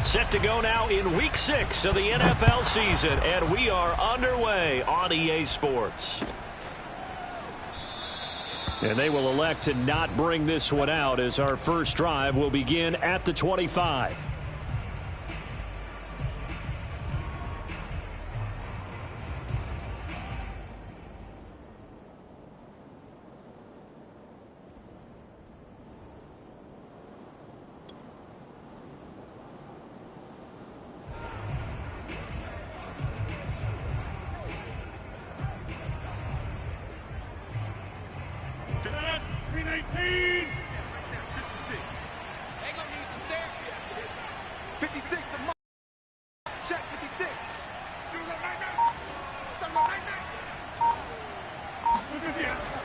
Set to go now in Week 6 of the NFL season, and we are underway on EA Sports. And they will elect to not bring this one out as our first drive will begin at the 25.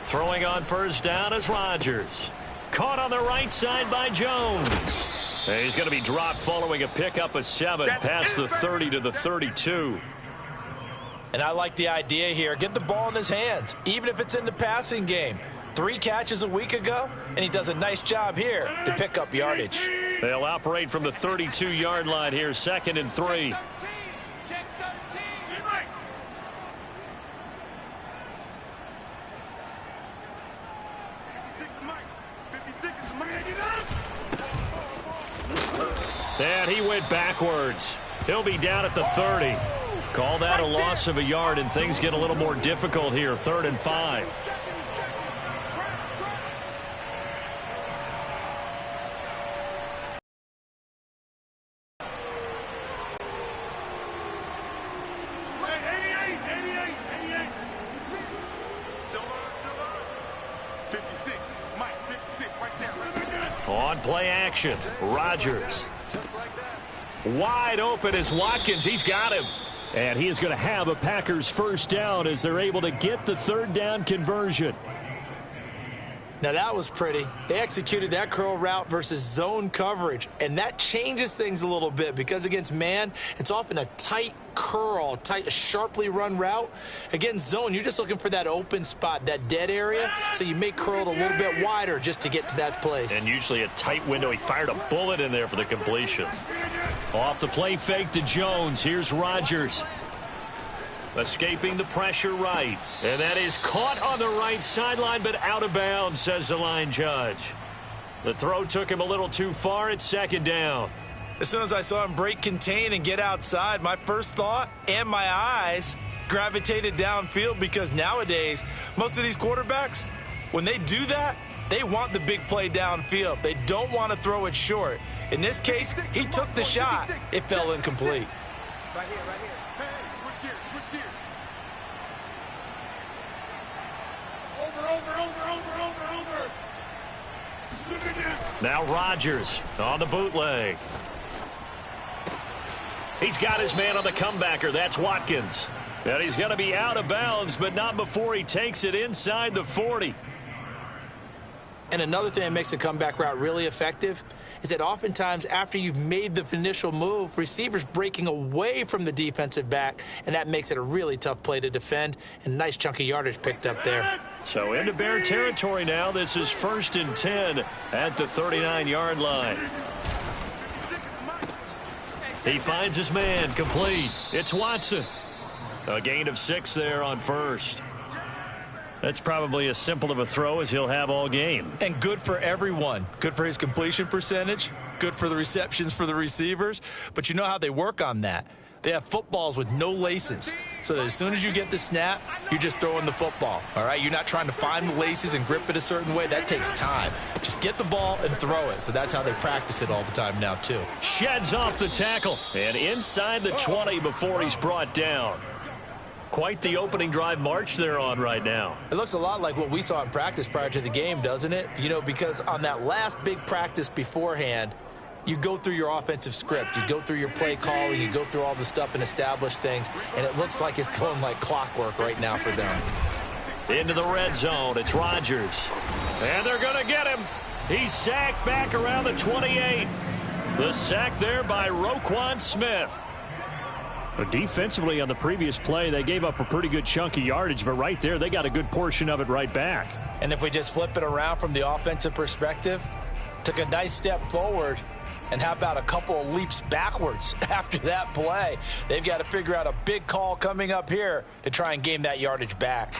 Throwing on first down is Rodgers. Caught on the right side by Jones. And he's going to be dropped following a pickup of 7 past the 30 to the 32. And I like the idea here. Get the ball in his hands, even if it's in the passing game. 3 catches a week ago, and he does a nice job here to pick up yardage. They'll operate from the 32-yard line here, 2nd and 3. And he went backwards. He'll be down at the 30. Call that a loss of a yard, and things get a little more difficult here, 3rd and 5. On play action, Rodgers. Wide open is Watkins. He's got him. And he is going to have a Packers first down as they're able to get the 3rd down conversion. Now that was pretty. They executed that curl route versus zone coverage, and that changes things a little bit because against man, it's often a tight curl, sharply run route. Against zone, you're just looking for that open spot, that dead area, so you may curl it a little bit wider just to get to that place. And usually a tight window. He fired a bullet in there for the completion. Off the play fake to Jones. Here's Rodgers. Escaping the pressure right. And that is caught on the right sideline, but out of bounds, says the line judge. The throw took him a little too far. It's 2nd down. As soon as I saw him break contain and get outside, my first thought and my eyes gravitated downfield because nowadays, most of these quarterbacks, when they do that, they want the big play downfield. They don't want to throw it short. In this case, he took the shot. It fell incomplete. Right here, right here. Now Rodgers on the bootleg. He's got his man on the comebacker. That's Watkins. And he's going to be out of bounds, but not before he takes it inside the 40. And another thing that makes a comeback route really effective is that oftentimes after you've made the initial move, receivers breaking away from the defensive back, and that makes it a really tough play to defend, and nice chunky yardage picked up there. So into Bear territory now. This is 1st and 10 at the 39-yard line. He finds his man, complete. It's Watson. A gain of 6 there on first. That's probably as simple of a throw as he'll have all game. And good for everyone. Good for his completion percentage. Good for the receptions for the receivers. But you know how they work on that. They have footballs with no laces. So that as soon as you get the snap, you're just throwing the football. All right? You're not trying to find the laces and grip it a certain way. That takes time. Just get the ball and throw it. So that's how they practice it all the time now, too. Sheds off the tackle. And inside the 20 before he's brought down. Quite the opening drive march they're on right now. It looks a lot like what we saw in practice prior to the game, doesn't it? You know, because on that last big practice beforehand, you go through your offensive script. You go through your play calling. You go through all the stuff and establish things. And it looks like it's going like clockwork right now for them. Into the red zone. It's Rodgers. And they're going to get him. He's sacked back around the 28. The sack there by Roquan Smith. But defensively on the previous play, they gave up a pretty good chunk of yardage, but right there, they got a good portion of it right back. And if we just flip it around from the offensive perspective, took a nice step forward, And how about a couple of leaps backwards after that play? They've got to figure out a big call coming up here to try and gain that yardage back.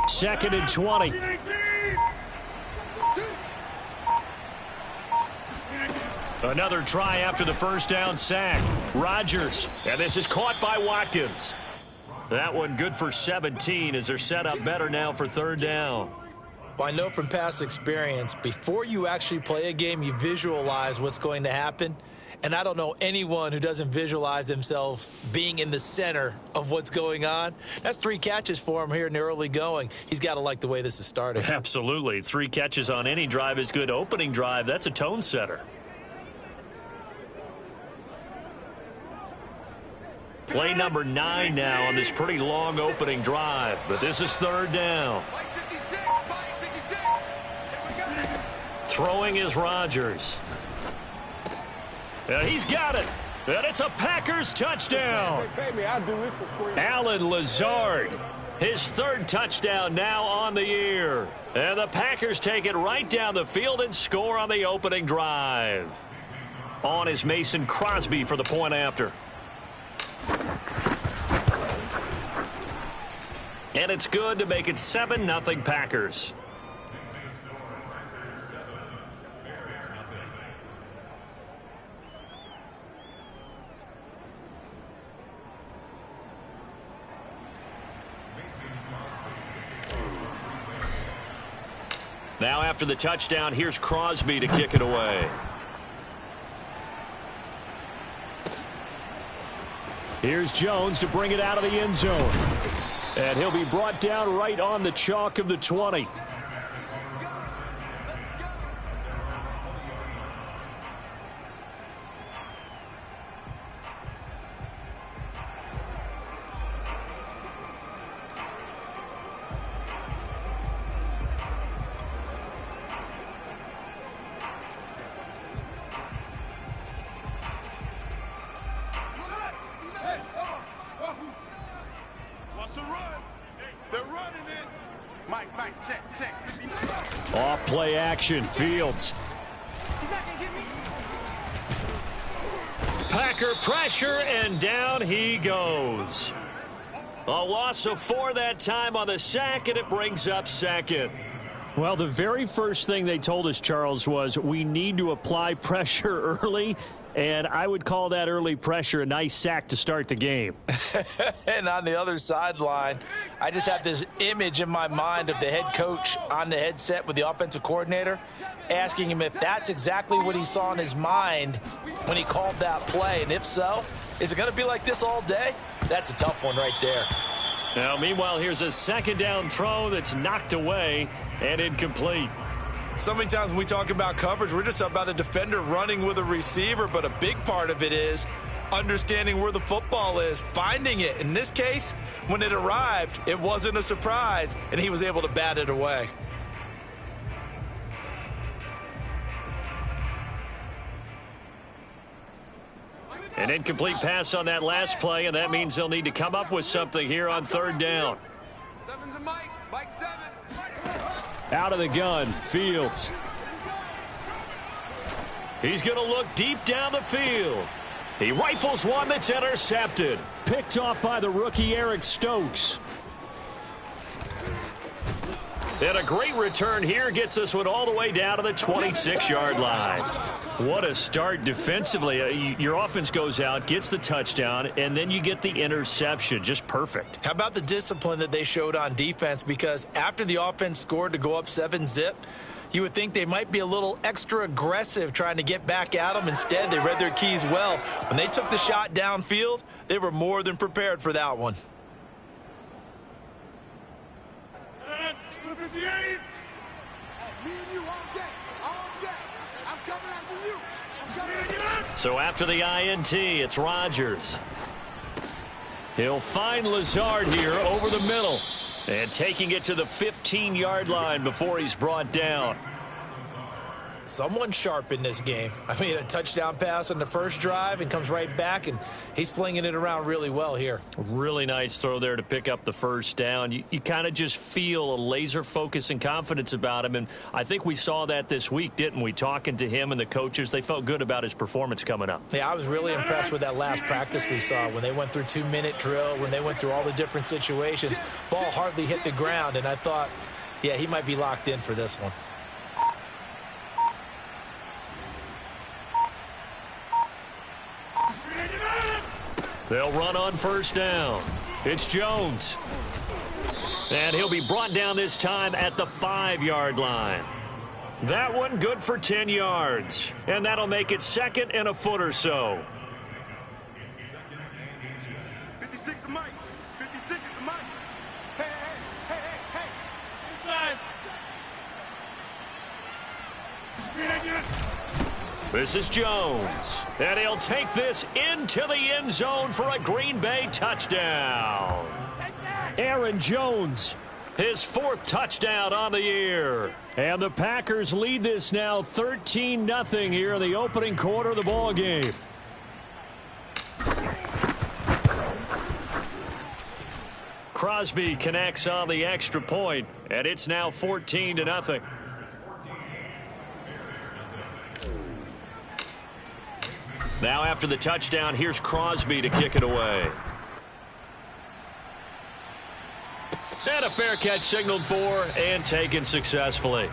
Second and 20. Another try after the first down sack. Rodgers, and this is caught by Watkins. That one good for 17 as they're set up better now for third down. Well, I know from past experience, before you actually play a game, you visualize what's going to happen. And I don't know anyone who doesn't visualize themselves being in the center of what's going on. That's 3 catches for him here in the early going. He's got to like the way this is starting. Absolutely. 3 catches on any drive is good. Opening drive, that's a tone setter. Play number 9 now on this pretty long opening drive. But this is third down. Throwing is Rodgers. He's got it. And it's a Packers touchdown. Allen Lazard, his 3rd touchdown now on the year. And the Packers take it right down the field and score on the opening drive. On is Mason Crosby for the point after. And it's good to make it 7-0 Packers. Now after the touchdown, here's Crosby to kick it away. Here's Jones to bring it out of the end zone. And he'll be brought down right on the chalk of the 20. Off play action, Fields. Packer pressure, and down he goes. A loss of 4 that time on the sack, and it brings up second. Well, the very first thing they told us, Charles, was we need to apply pressure early, and I would call that early pressure a nice sack to start the game. And on the other sideline, I just have this image in my mind of the head coach on the headset with the offensive coordinator asking him if that's exactly what he saw in his mind when he called that play. And if so, is it going to be like this all day? That's a tough one right there. Now, meanwhile, here's a second down throw that's knocked away and incomplete. So many times when we talk about coverage, we're just about a defender running with a receiver, but a big part of it is understanding where the football is, finding it. In this case, when it arrived, it wasn't a surprise, and he was able to bat it away. An incomplete pass on that last play, and that means they'll need to come up with something here on third down. Seven's a Mike. Mike 7. Out of the gun, Fields. He's going to look deep down the field. He rifles one that's intercepted. Picked off by the rookie Eric Stokes. And a great return here gets this one all the way down to the 26-yard line. What a start defensively. Your offense goes out, gets the touchdown, and then you get the interception. Just perfect. How about the discipline that they showed on defense? Because after the offense scored to go up 7-0, you would think they might be a little extra aggressive trying to get back at them. Instead, they read their keys well. When they took the shot downfield, they were more than prepared for that one. So after the INT, it's Rodgers. He'll find Lazard here over the middle and taking it to the 15-yard line before he's brought down. Someone sharp in this game. I mean, a touchdown pass on the first drive and comes right back, and he's flinging it around really well here. Really nice throw there to pick up the first down. You kind of just feel a laser focus and confidence about him, and I think we saw that this week, didn't we? Talking to him and the coaches, they felt good about his performance coming up. Yeah, I was really impressed with that last practice we saw when they went through 2-minute drill, when they went through all the different situations. Ball hardly hit the ground, and I thought, yeah, he might be locked in for this one. They'll run on first down. It's Jones. And he'll be brought down this time at the 5-yard line. That one good for 10 yards. And that'll make it second and a foot or so. 56 is Mike. 56 is Mike. Hey, hey, hey, hey. This is Jones. And he'll take this into the end zone for a Green Bay touchdown. Aaron Jones, his 4th touchdown on the year. And the Packers lead this now 13-0 here in the opening quarter of the ball game. Crosby connects on the extra point, and it's now 14-0. Now after the touchdown, here's Crosby to kick it away. And a fair catch signaled for and taken successfully.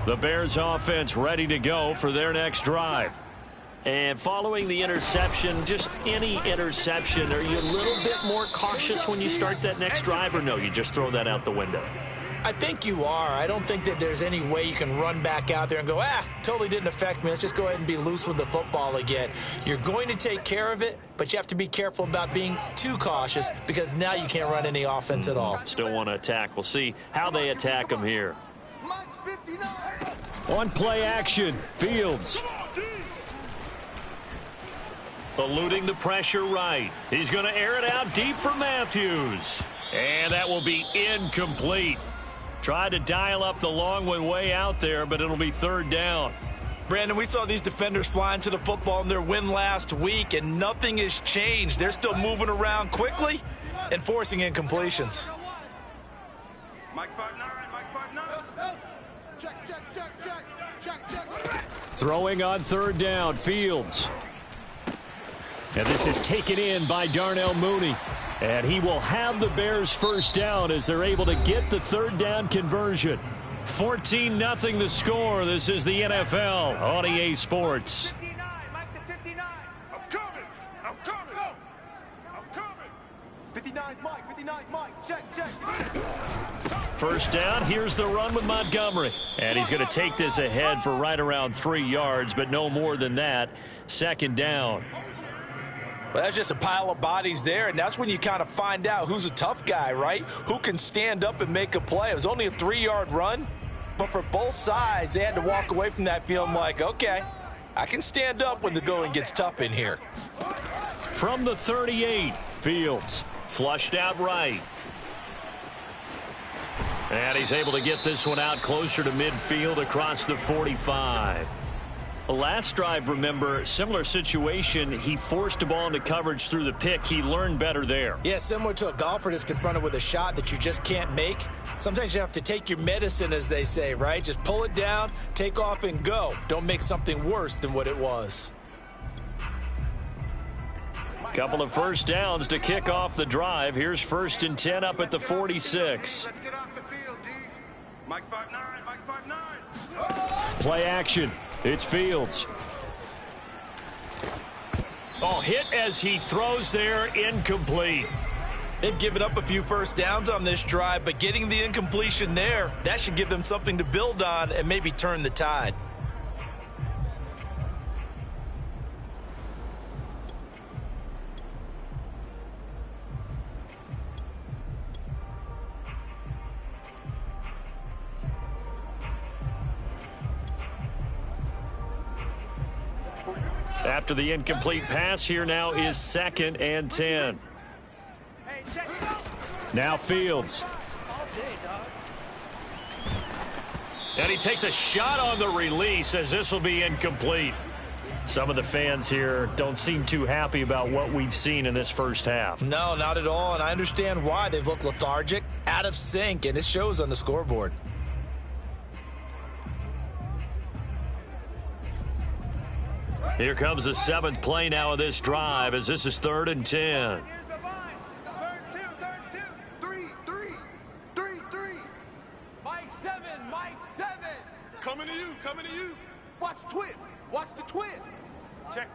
The Bears offense ready to go for their next drive. And following the interception, just any interception, are you a little bit more cautious when you start that next drive, or no, you just throw that out the window? I think you are. I don't think that there's any way you can run back out there and go, totally didn't affect me. Let's just go ahead and be loose with the football again. You're going to take care of it, but you have to be careful about being too cautious because now you can't run any offense at all. Still want to attack. We'll see how they attack them here. On play action, Fields. Eluding the pressure right. He's going to air it out deep for Matthews. And that will be incomplete. Tried to dial up the long one way out there, but it'll be 3rd down. Brandon, we saw these defenders flying to the football in their win last week, and nothing has changed. They're still moving around quickly and forcing incompletions. Mike 5'9", Mike 5'9". Check. Throwing on 3rd down, Fields. And this is taken in by Darnell Mooney. And he will have the Bears first down as they're able to get the 3rd down conversion. 14-0 the score. This is the NFL on EA Sports. 59, Mike to 59. I'm coming. 59's Mike. Check. First down, here's the run with Montgomery. And he's going to take this ahead for right around 3 yards, but no more than that. 2nd down. Well, that's just a pile of bodies there, and that's when you kind of find out who's a tough guy, right? Who can stand up and make a play. It was only a 3-yard run, but for both sides, they had to walk away from that feeling like, okay, I can stand up when the going gets tough in here. From the 38, Fields flushed out right. And he's able to get this one out closer to midfield across the 45. Last drive, remember, similar situation. He forced a ball into coverage through the pick. He learned better there. Yeah, similar to a golfer that's confronted with a shot that you just can't make. Sometimes you have to take your medicine, as they say, right? Just pull it down, take off, and go. Don't make something worse than what it was. Couple of first downs to kick off the drive. Here's 1st and 10 up at the 46. Let's get off the field, D. Mike's 5'9", Mike 5'9". Play action. It's Fields. Oh, hit as he throws there, incomplete. They've given up a few first downs on this drive, but getting the incompletion there, that should give them something to build on and maybe turn the tide. After the incomplete pass, here now is 2nd and 10. Now Fields. And he takes a shot on the release as this will be incomplete. Some of the fans here don't seem too happy about what we've seen in this first half. No, not at all, and I understand why. They've looked lethargic, out of sync, and it shows on the scoreboard. Here comes the 7th play now of this drive as this is 3rd and 10. Here's the line. Third two. 3. Mike 7. Coming to you. Watch the twist. Check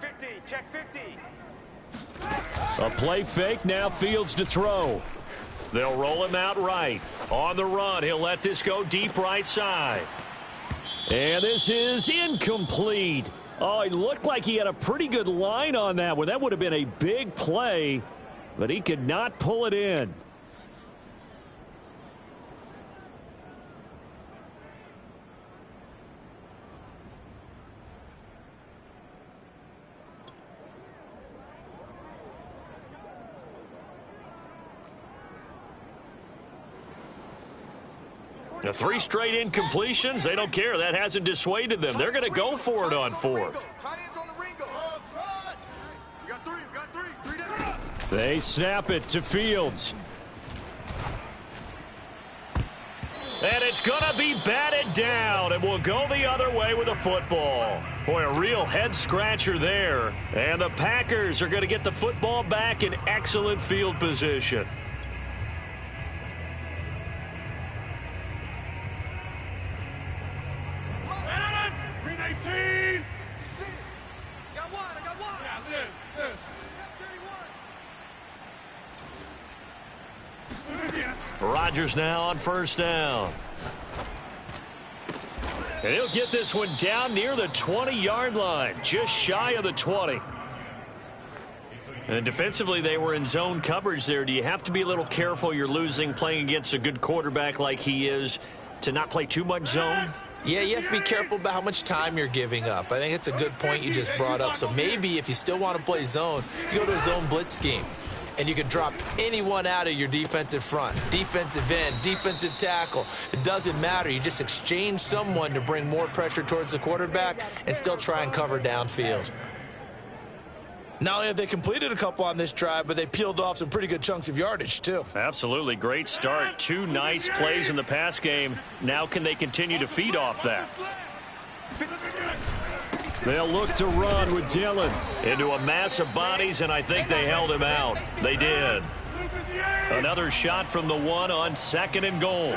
50. A play fake, now Fields to throw. They'll roll him out right. On the run, he'll let this go deep right side. And this is incomplete. Oh, it looked like he had a pretty good line on that one. That would have been a big play, but he could not pull it in. The 3 straight incompletions, they don't care. That hasn't dissuaded them. They're going to go for it on 4th. Tight ends on the Ringo. We got three. 3 down. They snap it to Fields. And it's going to be batted down, and we'll go the other way with the football. Boy, a real head-scratcher there. And the Packers are going to get the football back in excellent field position. Rodgers now on 1st down. And he'll get this one down near the 20-yard line, just shy of the 20. And defensively, they were in zone coverage there. Do you have to be a little careful? You're losing playing against a good quarterback like he is to not play too much zone? Yeah, you have to be careful about how much time you're giving up. I think it's a good point you just brought up. So maybe if you still want to play zone, you go to a zone blitz scheme. And you can drop anyone out of your defensive front, defensive end, defensive tackle. It doesn't matter. You just exchange someone to bring more pressure towards the quarterback and still try and cover downfield. Not only have they completed a couple on this drive, but they peeled off some pretty good chunks of yardage, too. Absolutely. Great start. 2 nice plays in the pass game. Now can they continue to feed off that? They'll look to run with Dillon into a mass of bodies, and I think they held him out. They did. Another shot from the 1 on 2nd and goal.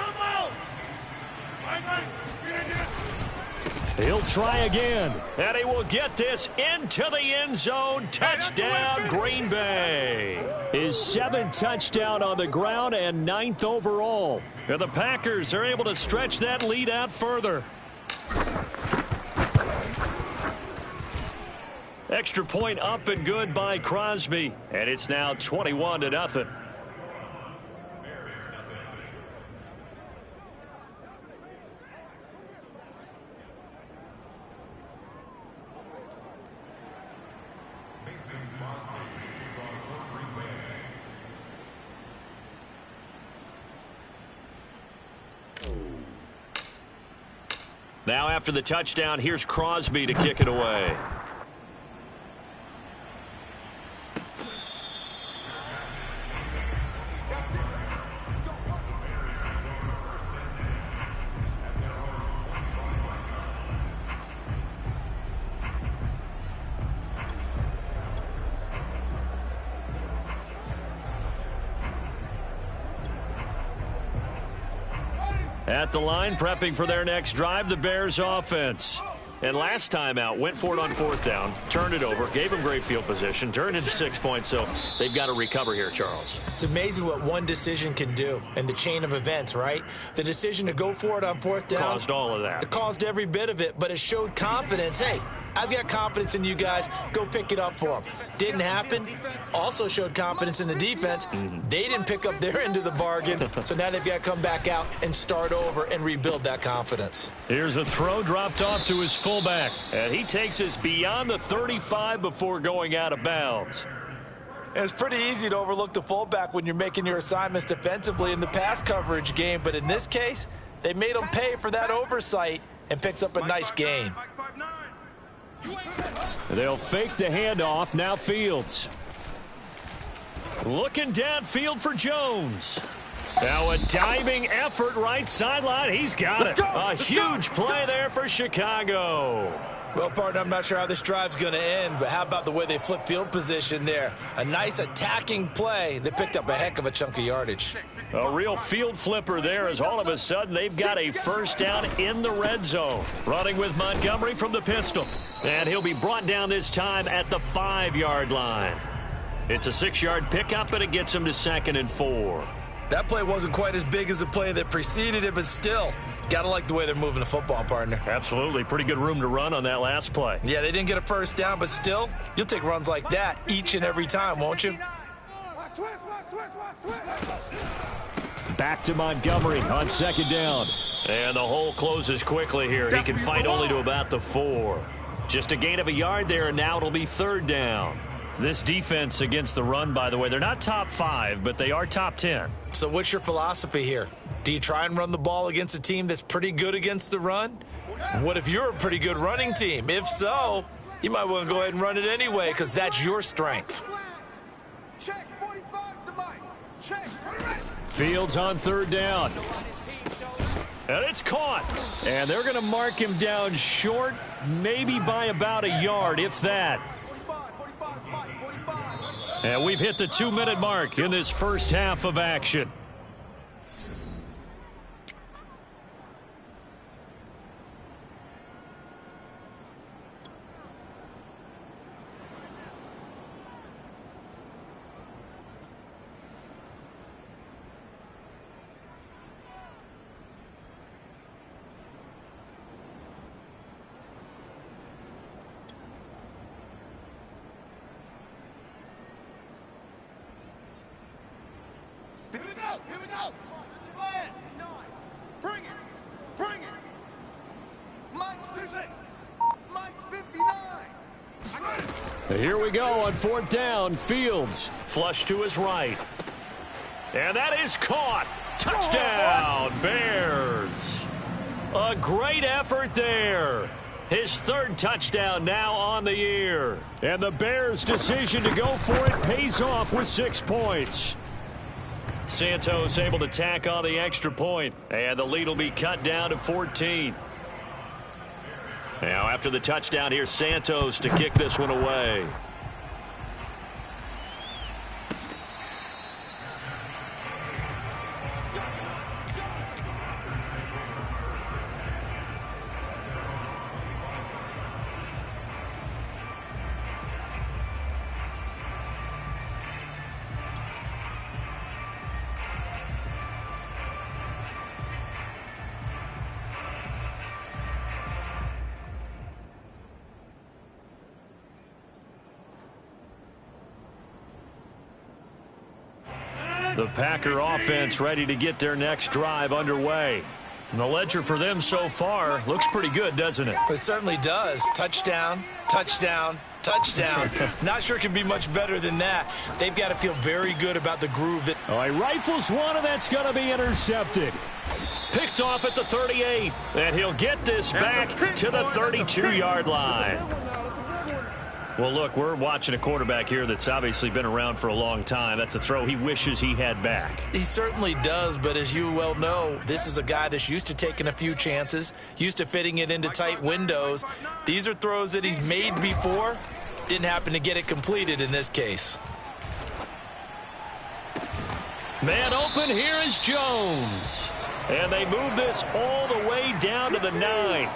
He'll try again, and he will get this into the end zone. Touchdown, Green Bay. His 7th touchdown on the ground and 9th overall. And the Packers are able to stretch that lead out further. Extra point up and good by Crosby. And it's now 21-0. Now after the touchdown, here's Crosby to kick it away. At the line, prepping for their next drive, the Bears offense. And last time out, went for it on 4th down, turned it over, gave them great field position, turned into 6 points, so they've got to recover here, Charles. It's amazing what one decision can do in the chain of events, right? The decision to go for it on 4th down Caused all of that. It caused every bit of it, but it showed confidence. Hey, I've got confidence in you guys. Go pick it up for them. Didn't happen. Also showed confidence in the defense. They didn't pick up their end of the bargain, so now they've got to come back out and start over and rebuild that confidence. Here's a throw dropped off to his fullback, and he takes us beyond the 35 before going out of bounds. It's pretty easy to overlook the fullback when you're making your assignments defensively in the pass coverage game, but in this case, they made him pay for that oversight and picks up a nice gain. They'll fake the handoff. Now Fields. Looking downfield for Jones. Now a diving effort right sideline. He's got it. A huge play there for Chicago. Well, partner, I'm not sure how this drive's going to end, but how about the way they flip field position there? A nice attacking play that picked up a heck of a chunk of yardage. A real field flipper there as all of a sudden they've got a first down in the red zone. Running with Montgomery from the pistol. And he'll be brought down this time at the 5-yard line. It's a 6-yard pickup, and it gets him to 2nd and 4. That play wasn't quite as big as the play that preceded it, but still, got to like the way they're moving the football, partner. Absolutely. Pretty good room to run on that last play. Yeah, they didn't get a first down, but still, you'll take runs like that each and every time, won't you? Back to Montgomery on 2nd down. And the hole closes quickly here. He can fight only to about the 4. Just a gain of a yard there, and now it'll be 3rd down. This defense against the run, by the way, they're not top 5, but they are top 10. So what's your philosophy here? Do you try and run the ball against a team that's pretty good against the run? What if you're a pretty good running team? If so, you might want to go ahead and run it anyway because that's your strength. Check 45 to Mike. Check. Fields on 3rd down. And it's caught. And they're going to mark him down short, maybe by about a yard, if that. And we've hit the 2-minute mark in this first half of action. Here we go. Bring it. Bring it. Mike's 56. Mike's 59. Here we go on 4th down. Fields flush to his right. And that is caught. Touchdown, Bears. A great effort there. His 3rd touchdown now on the year. And the Bears' decision to go for it pays off with 6 points. Santos able to tack on the extra point, and the lead will be cut down to 14. Now after the touchdown, here's Santos to kick this one away. The Packer offense ready to get their next drive underway. And the ledger for them so far looks pretty good, doesn't it? It certainly does. Touchdown, touchdown, touchdown. Not sure it can be much better than that. They've got to feel very good about the groove that... All right, rifles one, and that's going to be intercepted. Picked off at the 38, and he'll get this back to the 32-yard line. Well, look, we're watching a quarterback here that's obviously been around for a long time. That's a throw he wishes he had back. He certainly does, but as you well know, this is a guy that's used to taking a few chances, used to fitting it into tight windows. These are throws that he's made before. Didn't happen to get it completed in this case. Man open, here is Jones. And they move this all the way down to the 9.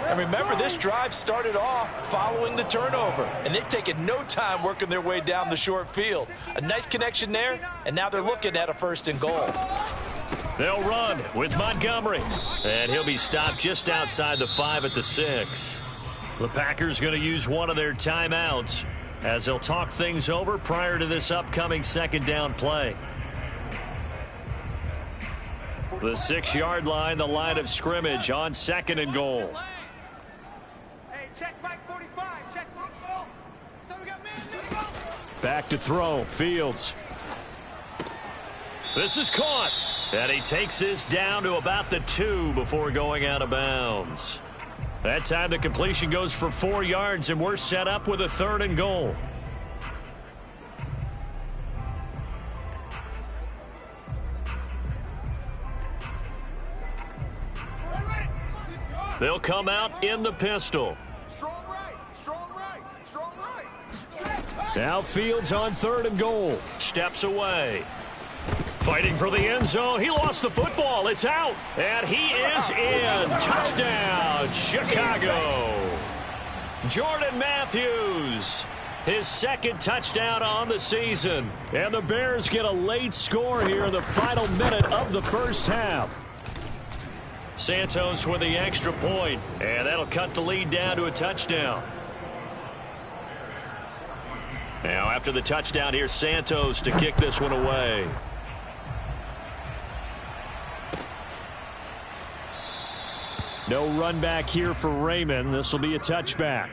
And remember, this drive started off following the turnover, and they've taken no time working their way down the short field. A nice connection there, and now they're looking at a 1st and goal. They'll run with Montgomery, and he'll be stopped just outside the 5 at the 6. The Packers going to use one of their timeouts as they'll talk things over prior to this upcoming second down play. The 6-yard line, the line of scrimmage on second and goal. Hey, check Mike 45. Check. So we got man. Back to throw. Fields. This is caught. And he takes this down to about the 2 before going out of bounds. That time the completion goes for 4 yards, and we're set up with a 3rd and goal. They'll come out in the pistol. Strong right, strong right, strong right. Now Fields on 3rd and goal. Steps away. Fighting for the end zone. He lost the football. It's out. And he is in. Touchdown, Chicago. Jordan Matthews. His 2nd touchdown on the season. And the Bears get a late score here in the final minute of the first half. Santos with the extra point. And that'll cut the lead down to a touchdown. Now after the touchdown, here's Santos to kick this one away. No run back here for Raymond. This will be a touchback.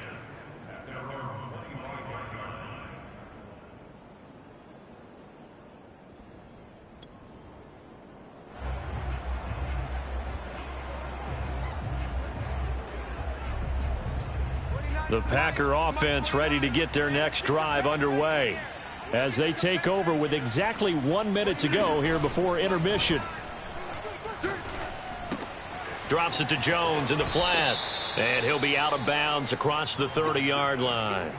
The Packer offense ready to get their next drive underway as they take over with exactly 1 minute to go here before intermission. Drops it to Jones in the flat. And he'll be out of bounds across the 30-yard line.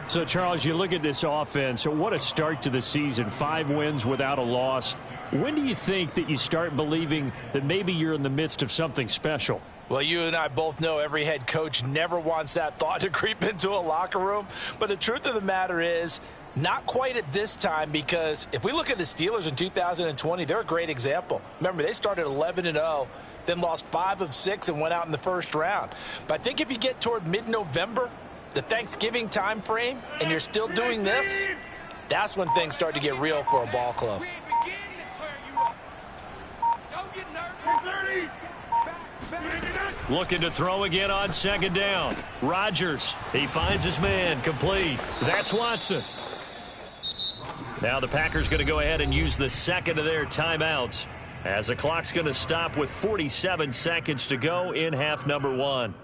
So, Charles, you look at this offense. What a start to the season. 5 wins without a loss. When do you think that you start believing that maybe you're in the midst of something special? Well, you and I both know every head coach never wants that thought to creep into a locker room. But the truth of the matter is, not quite at this time, because if we look at the Steelers in 2020, they're a great example. Remember, they started 11-0. Then lost 5 of 6 and went out in the first round. But I think if you get toward mid-November, the Thanksgiving time frame, and you're still doing this, that's when things start to get real for a ball club. Looking to throw again on 2nd down. Rodgers, he finds his man, complete. That's Watson. Now the Packers going to go ahead and use the 2nd of their timeouts, as the clock's going to stop with 47 seconds to go in half number 1.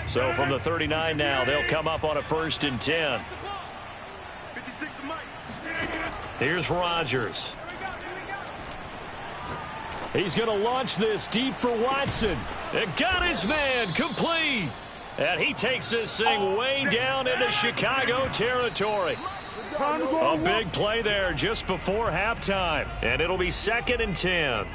So from the 39 now, they'll come up on a 1st and 10. 56 to Mike. Here's Rodgers. He's going to launch this deep for Watson. And got his man, complete. And he takes this thing way down into Chicago territory. A big play there just before halftime. And it'll be 2nd and 10.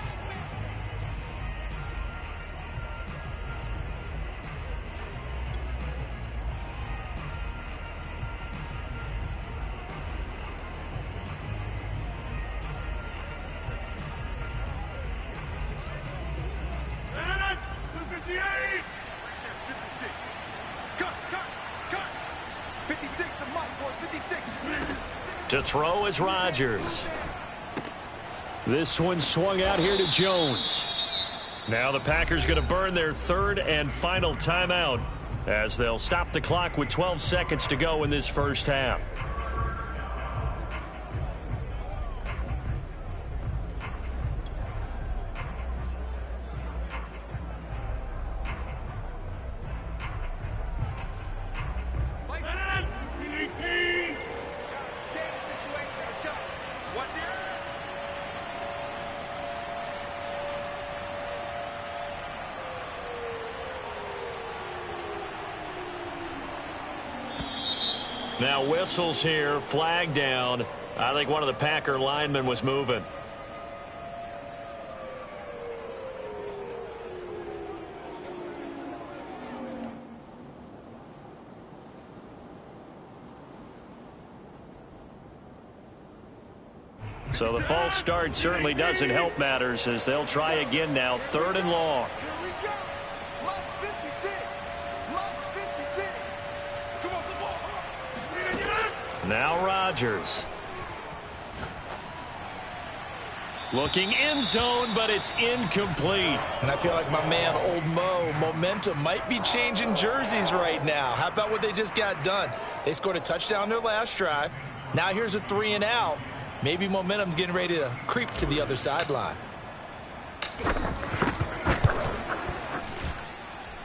To throw is Rodgers. This one swung out here to Jones. Now the Packers going to burn their 3rd and final timeout as they'll stop the clock with 12 seconds to go in this first half. Now whistles here, flag down. I think one of the Packer linemen was moving. So the false start certainly doesn't help matters as they'll try again now, 3rd and long. Here we go. Mark 56. Mark 56. Come on, come on. Now Rodgers. Looking end zone, but it's incomplete. And I feel like my man, Old Mo, momentum might be changing jerseys right now. How about what they just got done? They scored a touchdown their last drive. Now here's a 3 and out. Maybe momentum's getting ready to creep to the other sideline.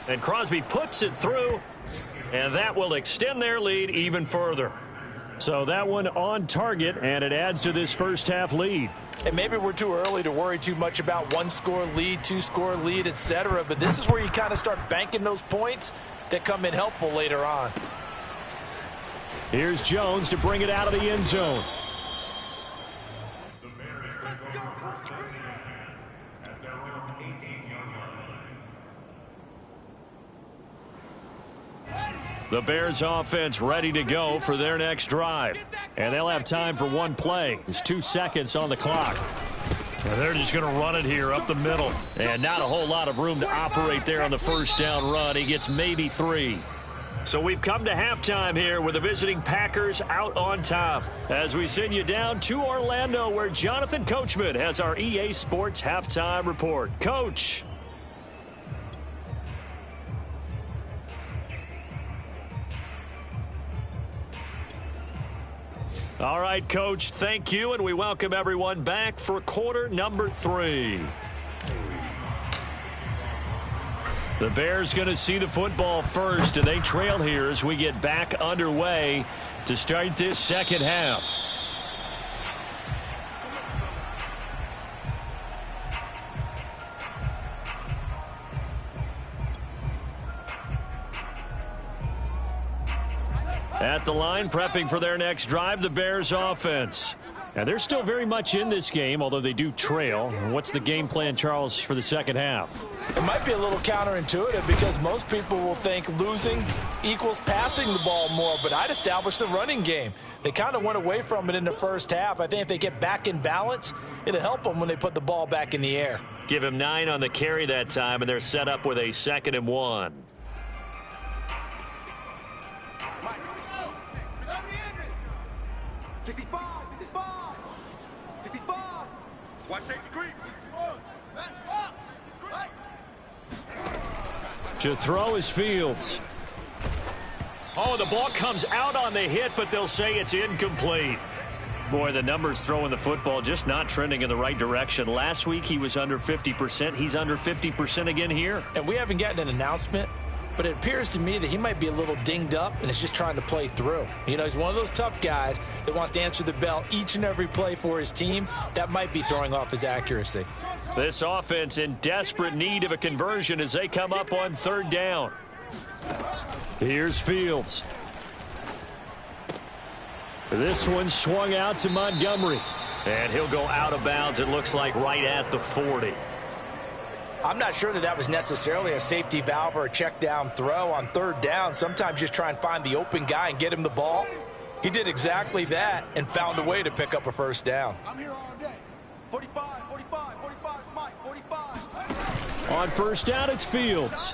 And Crosby puts it through, and that will extend their lead even further. So that one on target, and it adds to this first half lead. And maybe we're too early to worry too much about 1-score lead, 2-score lead, etc. But this is where you kind of start banking those points that come in helpful later on. Here's Jones to bring it out of the end zone. The Bears offense ready to go for their next drive. And they'll have time for one play. There's 2 seconds on the clock. And they're just going to run it here up the middle. And not a whole lot of room to operate there on the first down run. He gets maybe 3. So we've come to halftime here with the visiting Packers out on top. As we send you down to Orlando where Jonathan Coachman has our EA Sports halftime report. Coach. All right, Coach, thank you, and we welcome everyone back for quarter number 3. The Bears going to see the football first, and they trail here as we get back underway to start this second half. At the line, prepping for their next drive, the Bears offense. And they're still very much in this game, although they do trail. What's the game plan, Charles, for the second half? It might be a little counterintuitive because most people will think losing equals passing the ball more, but I'd establish the running game. They kind of went away from it in the first half. I think if they get back in balance, it'll help them when they put the ball back in the air. Give him 9 on the carry that time, and they're set up with a 2nd and 1. 65, 65. Watch 8 degrees. That's up. Right. To throw is Fields. Oh, the ball comes out on the hit, but they'll say it's incomplete. Boy, the numbers throwing the football just not trending in the right direction. Last week he was under 50%. He's under 50% again here. And we haven't gotten an announcement, but it appears to me that he might be a little dinged up and is just trying to play through. You know, he's one of those tough guys that wants to answer the bell each and every play for his team. That might be throwing off his accuracy. This offense in desperate need of a conversion as they come up on 3rd down. Here's Fields. This one swung out to Montgomery. And he'll go out of bounds, it looks like, right at the 40. I'm not sure that that was necessarily a safety valve or a check down throw on 3rd down. Sometimes just try and find the open guy and get him the ball. He did exactly that and found a way to pick up a 1st down. I'm here all day. 45, Mike, 45. On 1st down, it's Fields.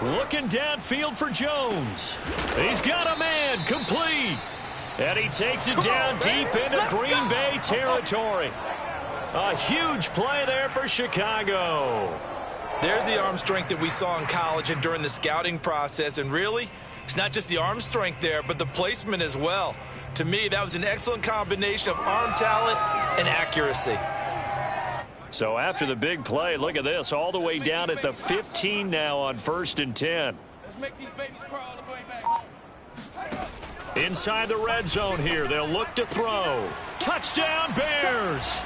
Looking downfield for Jones. He's got a man, complete. And he takes it down deep into Green Bay territory. A huge play there for Chicago. There's the arm strength that we saw in college and during the scouting process. And really, it's not just the arm strength there, but the placement as well. To me, that was an excellent combination of arm talent and accuracy. So after the big play, look at this, all the way down at the 15 now on 1st and 10. Let's make these babies crawl all the way back home. Inside the red zone here, they'll look to throw. Touchdown, Bears!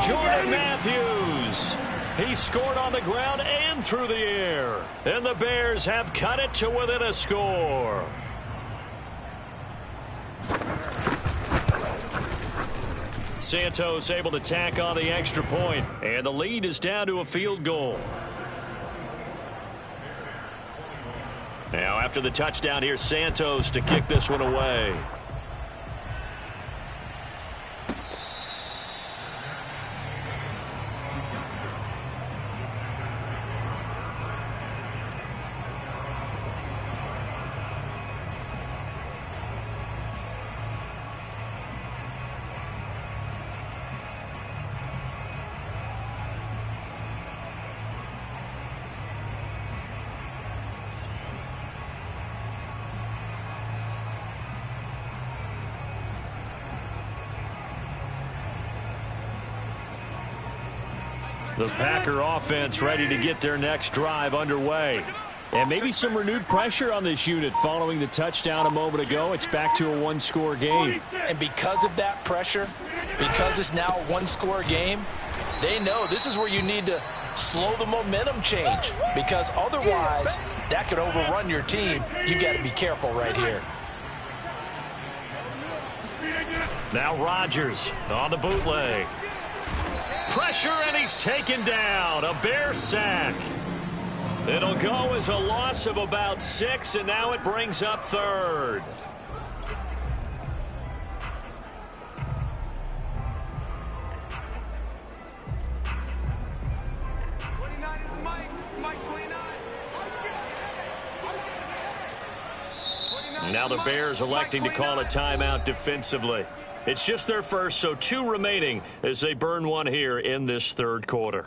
Jordan Matthews. He scored on the ground and through the air. And the Bears have cut it to within a score. Santos able to tack on the extra point, and the lead is down to a field goal. Now after the touchdown, here's Santos to kick this one away. The Packer offense ready to get their next drive underway. And maybe some renewed pressure on this unit following the touchdown a moment ago. It's back to a one-score game. And because of that pressure, because it's now a one-score game, they know this is where you need to slow the momentum change, because otherwise that could overrun your team. You've got to be careful right here. Now Rodgers on the bootleg. Pressure, and he's taken down. A Bear sack. It'll go as a loss of about 6, and now it brings up third. Now the Bears electing to call a timeout defensively. It's just their first, so 2 remaining as they burn one here in this third quarter.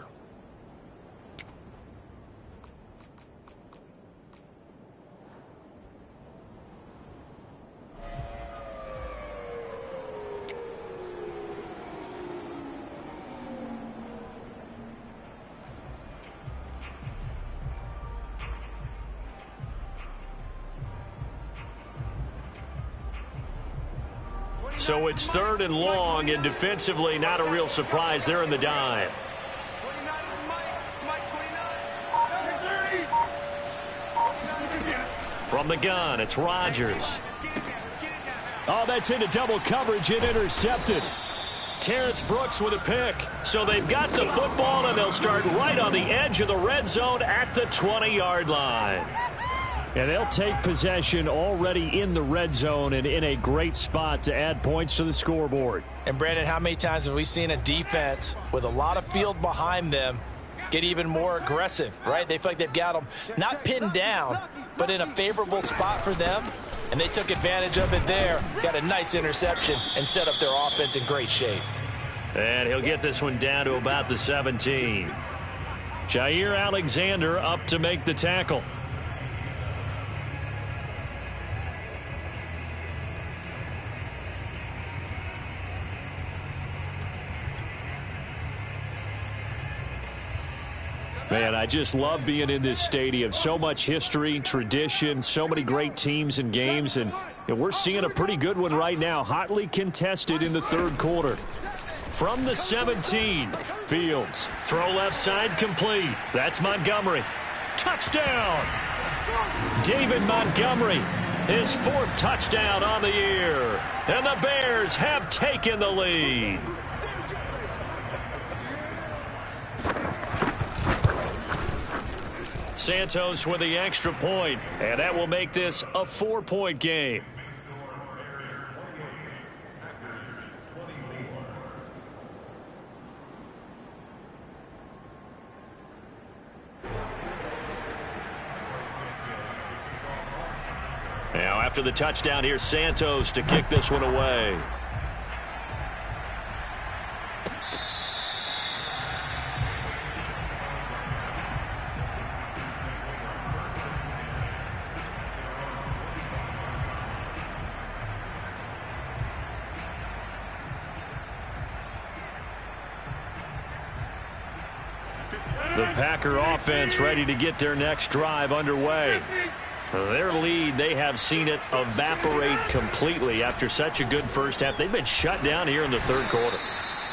So it's 3rd and long, and defensively not a real surprise. They're in the dive. From the gun, it's Rodgers. Oh, that's into double coverage and intercepted. Terrence Brooks with a pick. So they've got the football, and they'll start right on the edge of the red zone at the 20-yard line. And they'll take possession already in the red zone and in a great spot to add points to the scoreboard. And, Brandon, how many times have we seen a defense with a lot of field behind them get even more aggressive, right? They feel like they've got them not pinned down, but in a favorable spot for them, and they took advantage of it there, got a nice interception, and set up their offense in great shape. And he'll get this one down to about the 17. Jair Alexander up to make the tackle. Man, I just love being in this stadium. So much history, tradition, so many great teams and games, and we're seeing a pretty good one right now, hotly contested in the third quarter. From the 17, Fields, throw left side complete. That's Montgomery. Touchdown! David Montgomery, his 4th touchdown on the year. And the Bears have taken the lead. Santos with the extra point, and that will make this a 4-point game. Now after the touchdown, here's Santos to kick this one away. The Packer offense ready to get their next drive underway. Their lead, they have seen it evaporate completely after such a good first half. They've been shut down here in the third quarter.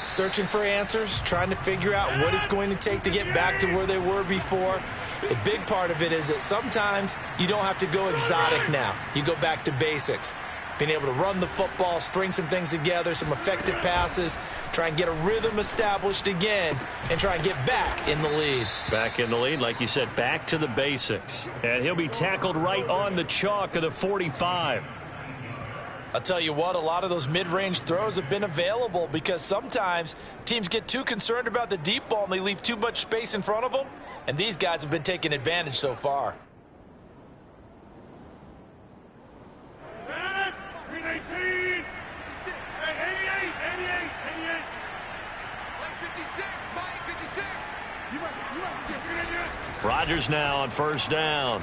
Searching for answers, trying to figure out what it's going to take to get back to where they were before. The big part of it is that sometimes you don't have to go exotic now. You go back to basics. Being able to run the football, string some things together, some effective passes, try and get a rhythm established again, and try and get back in the lead. Back in the lead, like you said, back to the basics. And he'll be tackled right on the chalk of the 45. I'll tell you what, a lot of those mid-range throws have been available because sometimes teams get too concerned about the deep ball and they leave too much space in front of them, and these guys have been taking advantage so far. Rodgers now on first down.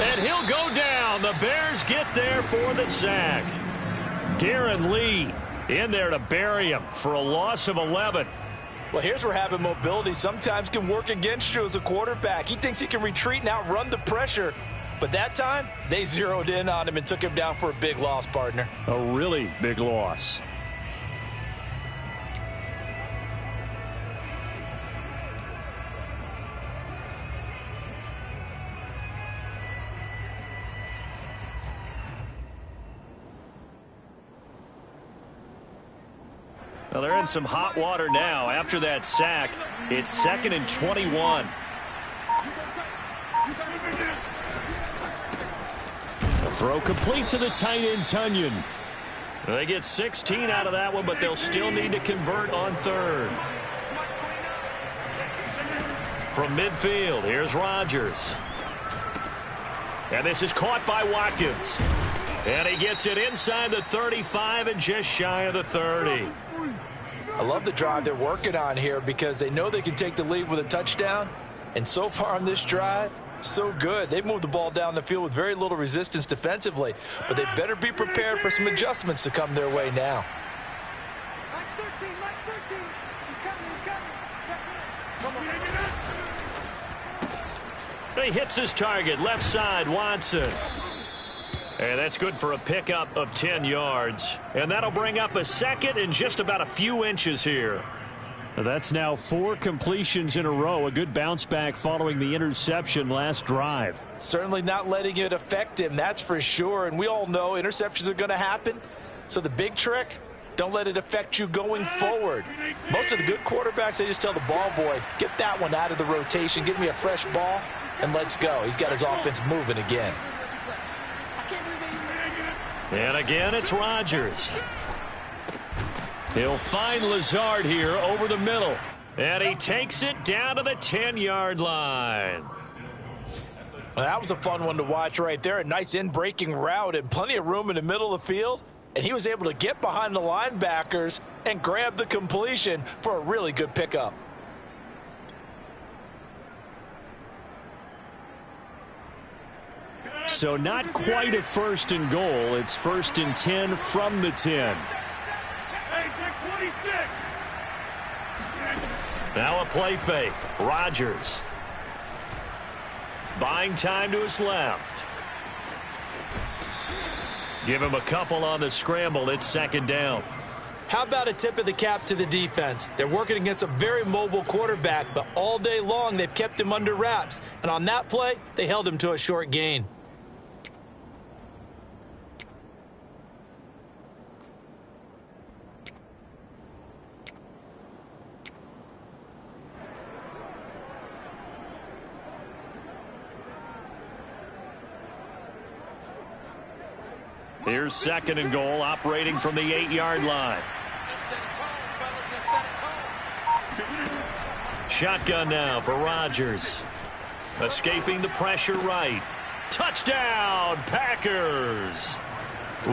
And he'll go down. The Bears get there for the sack. Darren Lee in there to bury him for a loss of 11. Well, here's where having mobility sometimes can work against you as a quarterback. He thinks he can retreat and outrun the pressure. But that time, they zeroed in on him and took him down for a big loss, partner. A really big loss. Well, they're in some hot water now. After that sack, it's 2nd and 21. The throw complete to the tight end, Tunyon. They get 16 out of that one, but they'll still need to convert on 3rd. From midfield, here's Rodgers. And this is caught by Watkins. And he gets it inside the 35 and just shy of the 30. I love the drive they're working on here because they know they can take the lead with a touchdown. And so far on this drive, so good. They've moved the ball down the field with very little resistance defensively. But they better be prepared for some adjustments to come their way now. Mike 13, Mike 13. He's coming. Check in. He hits his target, left side, Watson. And that's good for a pickup of 10 yards. And that'll bring up a 2nd and just about a few inches here. That's now 4 completions in a row. A good bounce back following the interception last drive. Certainly not letting it affect him, that's for sure. And we all know interceptions are going to happen. So the big trick, don't let it affect you going forward. Most of the good quarterbacks, they just tell the ball boy, get that one out of the rotation, give me a fresh ball, and let's go. He's got his offense moving again. And again, it's Rodgers. He'll find Lazard here over the middle. And he takes it down to the 10-yard line. Well, that was a fun one to watch right there. A nice in-breaking route and plenty of room in the middle of the field. And he was able to get behind the linebackers and grab the completion for a really good pickup. So not quite a 1st and goal. It's 1st and 10 from the 10. Now a play fake. Rodgers. Buying time to his left. Give him a couple on the scramble. It's 2nd down. How about a tip of the cap to the defense? They're working against a very mobile quarterback, but all day long they've kept him under wraps. And on that play, they held him to a short gain. Here's 2nd and goal, operating from the 8-yard line. Shotgun now for Rodgers. Escaping the pressure right. Touchdown, Packers.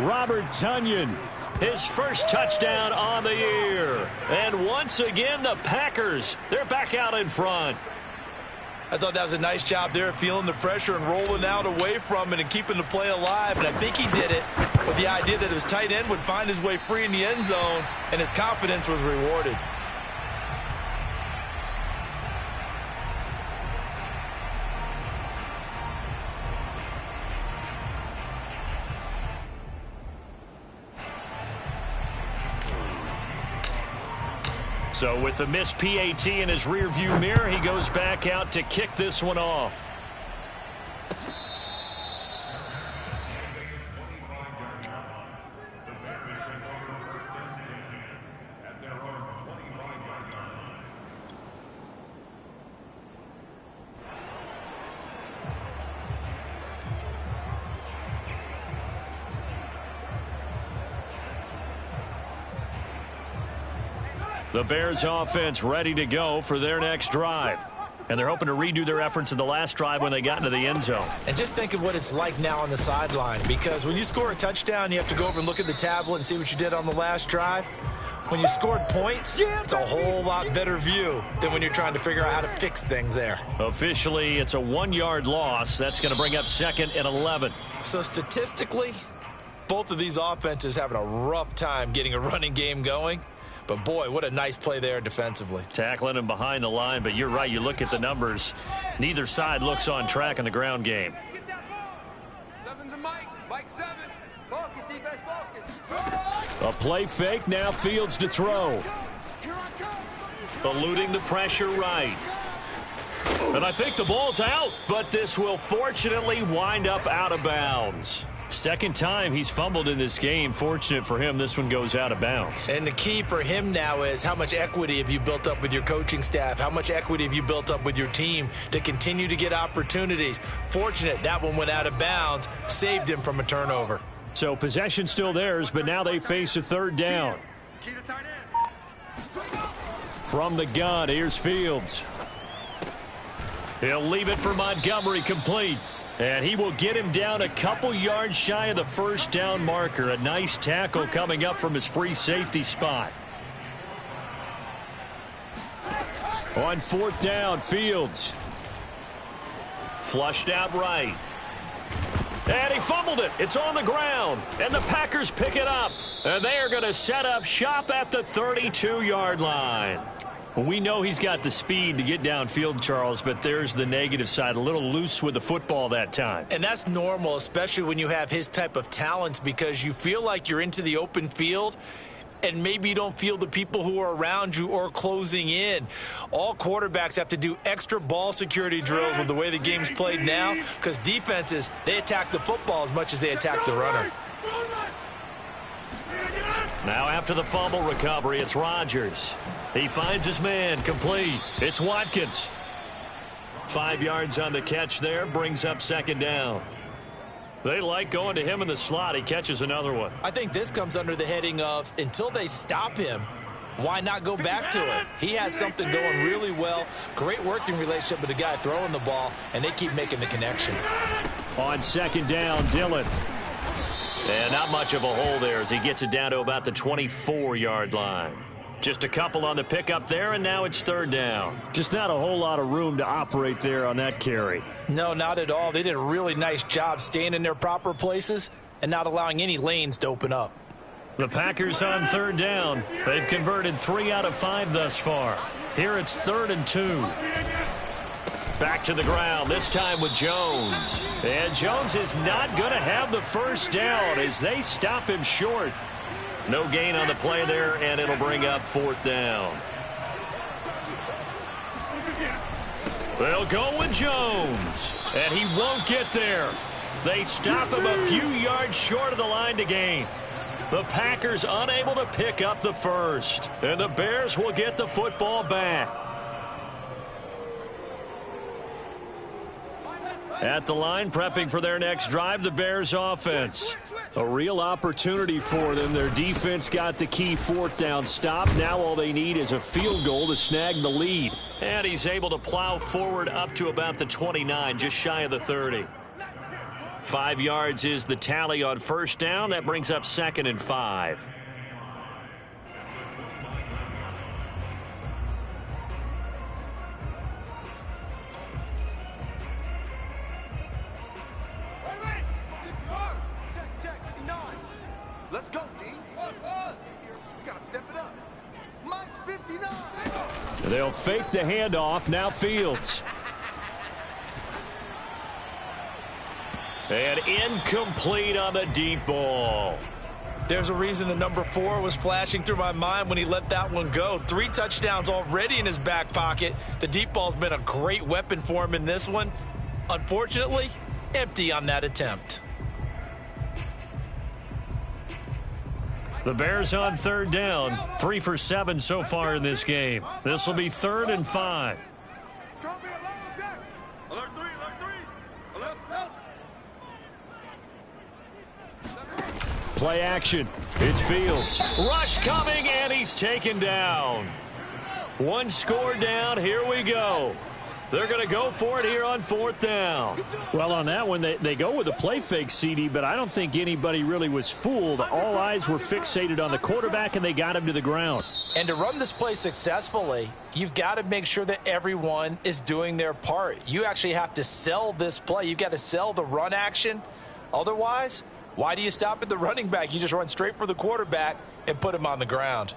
Robert Tunyon, his first touchdown on the year. And once again, the Packers, they're back out in front. I thought that was a nice job there, feeling the pressure and rolling out away from it and keeping the play alive. And I think he did it with the idea that his tight end would find his way free in the end zone, and his confidence was rewarded. So with the missed PAT in his rearview mirror, he goes back out to kick this one off. The Bears offense ready to go for their next drive. And they're hoping to redo their efforts in the last drive when they got into the end zone. And just think of what it's like now on the sideline, because when you score a touchdown, you have to go over and look at the tablet and see what you did on the last drive. When you scored points, it's a whole lot better view than when you're trying to figure out how to fix things there. Officially, it's a 1-yard loss. That's going to bring up 2nd and 11. So statistically, both of these offenses having a rough time getting a running game going. But, boy, what a nice play there defensively. Tackling him behind the line, but you're right. You look at the numbers. Neither side looks on track in the ground game. Get that ball. Seven's a Mike. Mike 7. Focus, defense, focus. A play fake. Now Fields to throw. Here I come. Eluding the pressure right. And I think the ball's out, but this will fortunately wind up out of bounds. Second time he's fumbled in this game. Fortunate for him, this one goes out of bounds. And the key for him now is how much equity have you built up with your coaching staff? How much equity have you built up with your team to continue to get opportunities? Fortunate that one went out of bounds, saved him from a turnover. So possession still theirs, but now they face a third down. Key to tight end. From the gun, here's Fields. He'll leave it for Montgomery, complete. And he will get him down a couple yards shy of the first down marker. A nice tackle coming up from his free safety spot. On fourth down, Fields. Flushed out right. And he fumbled it. It's on the ground. And the Packers pick it up. And they are going to set up shop at the 32-yard line. We know he's got the speed to get downfield, Charles, but there's the negative side. A little loose with the football that time. And that's normal, especially when you have his type of talents, because you feel like you're into the open field and maybe you don't feel the people who are around you or closing in. All quarterbacks have to do extra ball security drills with the way the game's played now, because defenses, they attack the football as much as they attack the runner. Now after the fumble recovery, it's Rodgers. He finds his man, complete. It's Watkins. 5 yards on the catch there, brings up second down. They like going to him in the slot. He catches another one. I think this comes under the heading of, until they stop him, why not go back to it? He has something going really well. Great working relationship with the guy throwing the ball, and they keep making the connection. On second down, Dillon. And not much of a hole there as he gets it down to about the 24-yard line. Just a couple on the pickup there, and now it's third down. Just not a whole lot of room to operate there on that carry. No, not at all. They did a really nice job staying in their proper places and not allowing any lanes to open up. The Packers on third down. They've converted 3 out of 5 thus far. Here it's 3rd and 2. Back to the ground, this time with Jones. And Jones is not going to have the first down as they stop him short. No gain on the play there, and it'll bring up 4th down. They'll go with Jones, and he won't get there. They stop him a few yards short of the line to gain. The Packers unable to pick up the first, and the Bears will get the football back. At the line, prepping for their next drive, the Bears offense. A real opportunity for them. Their defense got the key 4th down stop. Now all they need is a field goal to snag the lead. And he's able to plow forward up to about the 29, just shy of the 30. 5 yards is the tally on first down. That brings up 2nd and 5. Let's go, D. We gotta step it up. Mike's 59. They'll fake the handoff. Now Fields. And incomplete on the deep ball. There's a reason the number 4 was flashing through my mind when he let that one go. 3 touchdowns already in his back pocket. The deep ball's been a great weapon for him in this one. Unfortunately, empty on that attempt. The Bears on third down. 3 for 7 so far in this game. This will be 3rd and 5. It's gonna be a long day. Alert 3, alert 3. Play action. It's Fields. Rush coming, and he's taken down. 1 score down. Here we go. They're going to go for it here on 4th down. Well, on that one, they go with a play fake, CD, but I don't think anybody really was fooled. All eyes were fixated on the quarterback, and they got him to the ground. And to run this play successfully, you've got to make sure that everyone is doing their part. You actually have to sell this play. You've got to sell the run action. Otherwise, why do you stop at the running back? You just run straight for the quarterback and put him on the ground.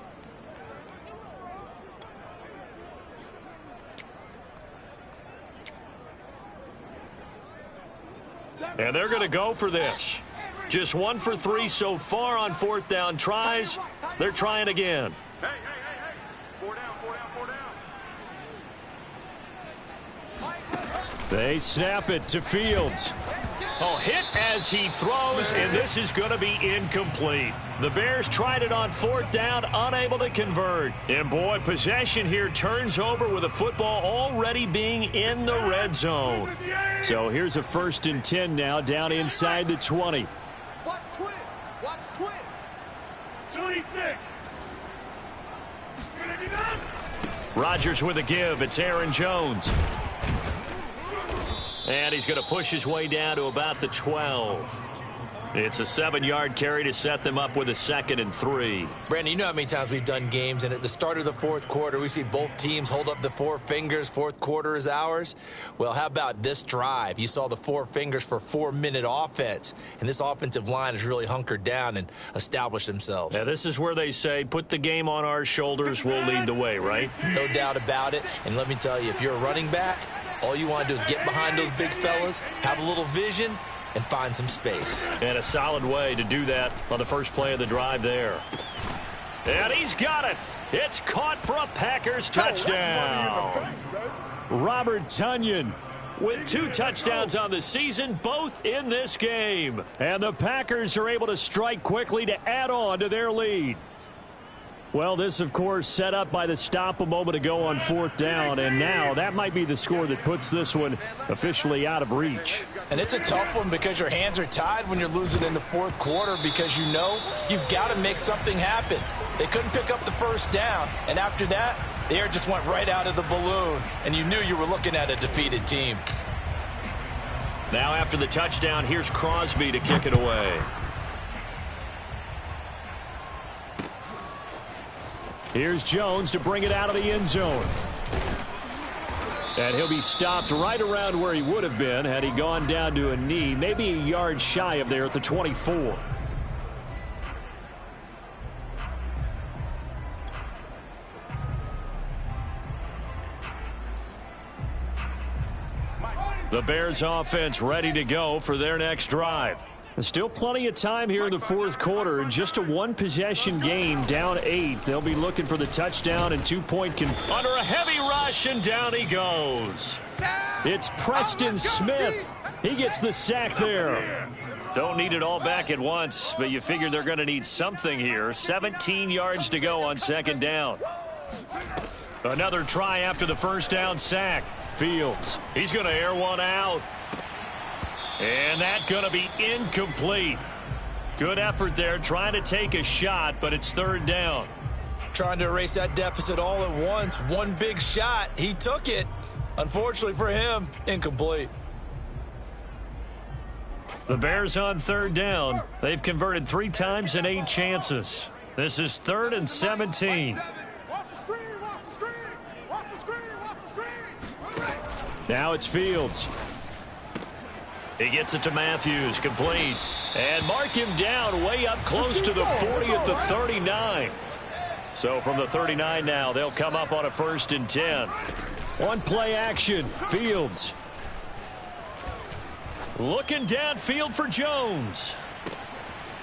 And they're going to go for this. Just 1 for 3 so far on 4th down tries. They're trying again. Hey. 4 down. They snap it to Fields. Oh, hit as he throws, and this is going to be incomplete. The Bears tried it on 4th down, unable to convert. And, boy, possession here turns over with a football already being in the red zone. So here's a 1st and 10 now down inside the 20. Watch twins. 26. Rodgers with a give. It's Aaron Jones. And he's going to push his way down to about the 12. It's a 7-yard carry to set them up with a 2nd and 3. Brandon, you know how many times we've done games, and at the start of the 4th quarter, we see both teams hold up the 4 fingers. 4th quarter is ours. Well, how about this drive? You saw the 4 fingers for 4-minute offense, and this offensive line has really hunkered down and established themselves. Now, this is where they say, put the game on our shoulders, we'll lead the way, right? No doubt about it. And let me tell you, if you're a running back, all you want to do is get behind those big fellas, have a little vision, and find some space. And a solid way to do that on the first play of the drive there. And he's got it. It's caught for a Packers touchdown. Robert Tonyan with 2 touchdowns on the season, both in this game. And the Packers are able to strike quickly to add on to their lead. Well, this, of course, set up by the stop a moment ago on 4th down, and now that might be the score that puts this one officially out of reach. And it's a tough one because your hands are tied when you're losing in the 4th quarter because you know you've got to make something happen. They couldn't pick up the 1st down, and after that, the air just went right out of the balloon, and you knew you were looking at a defeated team. Now after the touchdown, here's Crosby to kick it away. Here's Jones to bring it out of the end zone. And he'll be stopped right around where he would have been had he gone down to a knee, maybe a yard shy of there at the 24. The Bears offense ready to go for their next drive. There's still plenty of time here in the 4th quarter. Just a 1-possession game, down 8. They'll be looking for the touchdown and 2-point under a heavy rush, and down he goes. It's Preston Smith. He gets the sack there. Don't need it all back at once, but you figure they're going to need something here. 17 yards to go on 2nd down. Another try after the 1st down sack. Fields. He's going to air one out. And that's going to be incomplete. Good effort there trying to take a shot, but it's 3rd down. Trying to erase that deficit all at once. One big shot. He took it. Unfortunately for him, incomplete. The Bears on 3rd down. They've converted 3 times in 8 chances. This is 3rd and 17. Now it's Fields. He gets it to Matthews, complete. And mark him down way up close to the 40 at the 39. So from the 39 now, they'll come up on a 1st and 10. One play action, Fields. Looking downfield for Jones.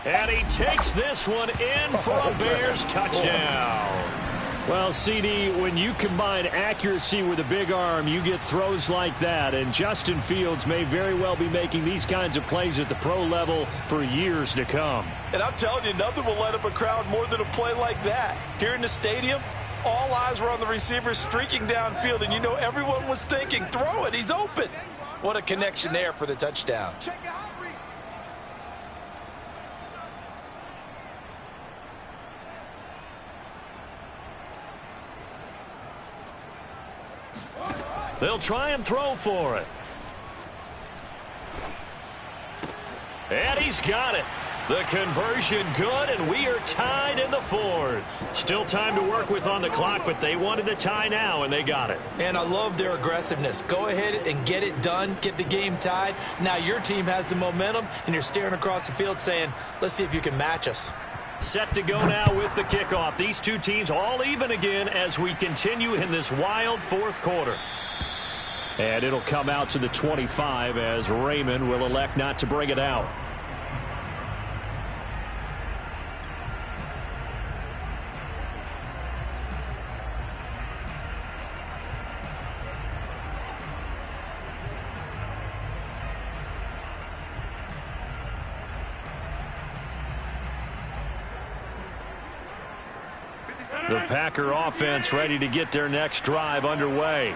And he takes this one in for a Bears touchdown. Well, CD, when you combine accuracy with a big arm, you get throws like that. And Justin Fields may very well be making these kinds of plays at the pro level for years to come. And I'm telling you, nothing will light up a crowd more than a play like that. Here in the stadium, all eyes were on the receiver streaking downfield, and you know everyone was thinking, throw it, he's open. What a connection there for the touchdown. They'll try and throw for it. And he's got it. The conversion good, and we are tied in the 4th. Still time to work with on the clock, but they wanted the tie now, and they got it. And I love their aggressiveness. Go ahead and get it done. Get the game tied. Now your team has the momentum, and you're staring across the field saying, let's see if you can match us. Set to go now with the kickoff. These two teams all even again as we continue in this wild 4th quarter. And it'll come out to the 25 as Raymond will elect not to bring it out. The Packer offense ready to get their next drive underway.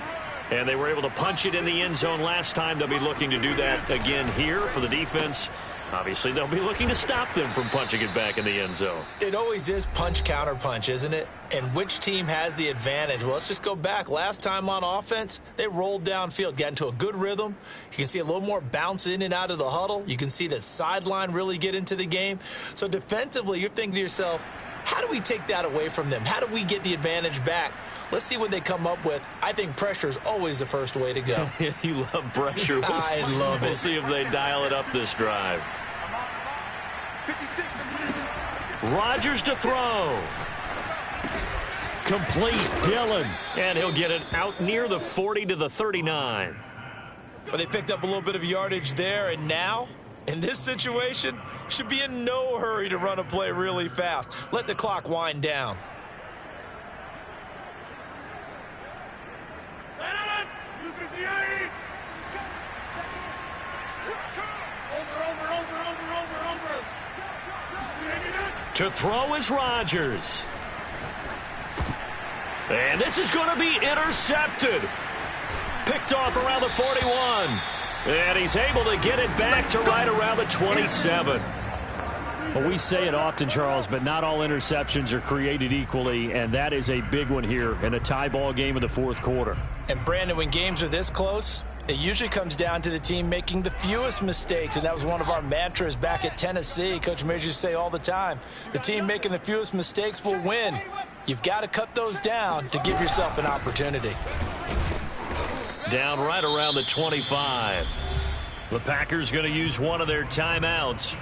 And they were able to punch it in the end zone last time. They'll be looking to do that again here for the defense. Obviously, they'll be looking to stop them from punching it back in the end zone. It always is punch, counter punch, isn't it? And which team has the advantage? Well, let's just go back. Last time on offense, they rolled downfield, got into a good rhythm. You can see a little more bounce in and out of the huddle. You can see the sideline really get into the game. So defensively, you're thinking to yourself, how do we take that away from them? How do we get the advantage back? Let's see what they come up with. I think pressure is always the first way to go. You love pressure. I love it. We'll see if they dial it up this drive. 56. Rodgers to throw. Complete, Dillon. And he'll get it out near the 40 to the 39. But they picked up a little bit of yardage there, and now, in this situation, should be in no hurry to run a play really fast. Let the clock wind down. To throw is Rodgers. And this is going to be intercepted. Picked off around the 41. And he's able to get it back to right around the 27. Well, we say it often, Charles, but not all interceptions are created equally, and that is a big one here in a tie ball game in the fourth quarter. And, Brandon, when games are this close, it usually comes down to the team making the fewest mistakes, and that was one of our mantras back at Tennessee. Coach Mears used to say all the time, the team making the fewest mistakes will win. You've got to cut those down to give yourself an opportunity. Down right around the 25. The Packers going to use one of their timeouts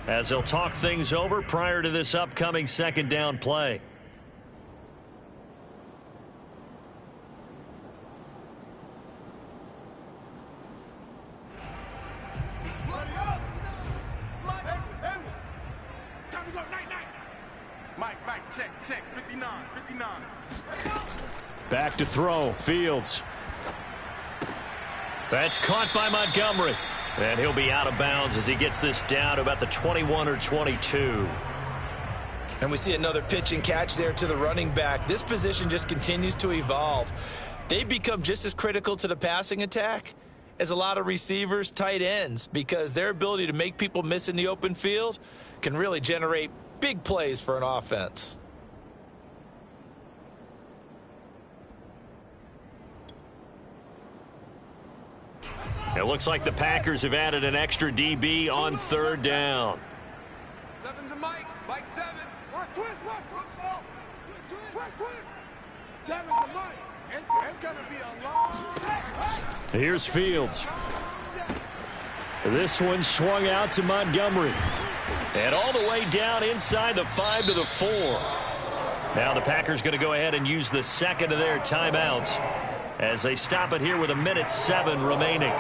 as they'll talk things over prior to this upcoming second down play. Check, 59. Back to throw, Fields. That's caught by Montgomery. And he'll be out of bounds as he gets this down to about the 21 or 22. And we see another pitch and catch there to the running back. This position just continues to evolve. They become just as critical to the passing attack as a lot of receivers, tight ends, because their ability to make people miss in the open field can really generate big plays for an offense. It looks like the Packers have added an extra DB on third down. Seven's a Mike. Mike 7. Watch twist. Seven's a Mike. It's going to be a long. Here's Fields. This one swung out to Montgomery. And all the way down inside the 5 to the 4. Now the Packers going to go ahead and use the second of their timeouts as they stop it here with 1:07 remaining.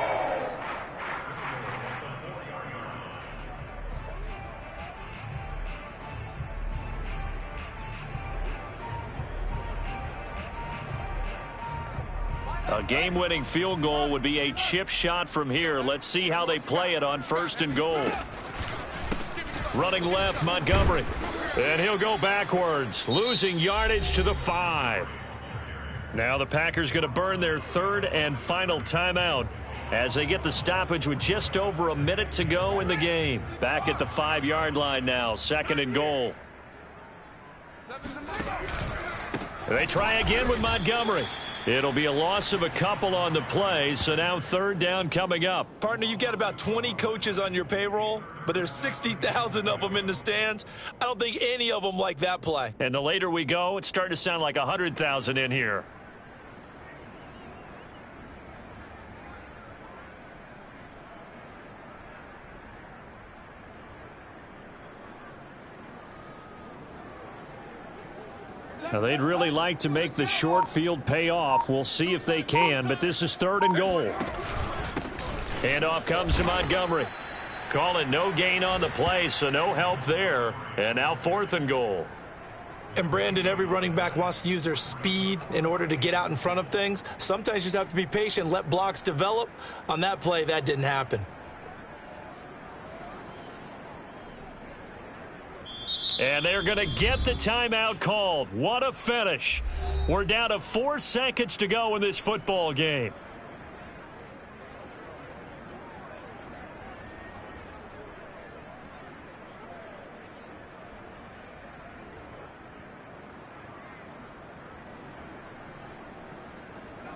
A game-winning field goal would be a chip shot from here. Let's see how they play it on first and goal. Running left, Montgomery. And he'll go backwards, losing yardage to the 5. Now the Packers going to burn their third and final timeout as they get the stoppage with just over a minute to go in the game. Back at the 5-yard line now, second and goal. They try again with Montgomery. It'll be a loss of a couple on the play, so now third down coming up. Partner, you've got about 20 coaches on your payroll, but there's 60,000 of them in the stands. I don't think any of them like that play. And the later we go, it's starting to sound like 100,000 in here. Now, they'd really like to make the short field pay off. We'll see if they can, but this is 3rd and goal. And off comes to Montgomery. Call it no gain on the play, so no help there. And now 4th and goal. And, Brandon, every running back wants to use their speed in order to get out in front of things. Sometimes you just have to be patient, let blocks develop. On that play, that didn't happen. And they're going to get the timeout called. What a finish. We're down to 4 seconds to go in this football game.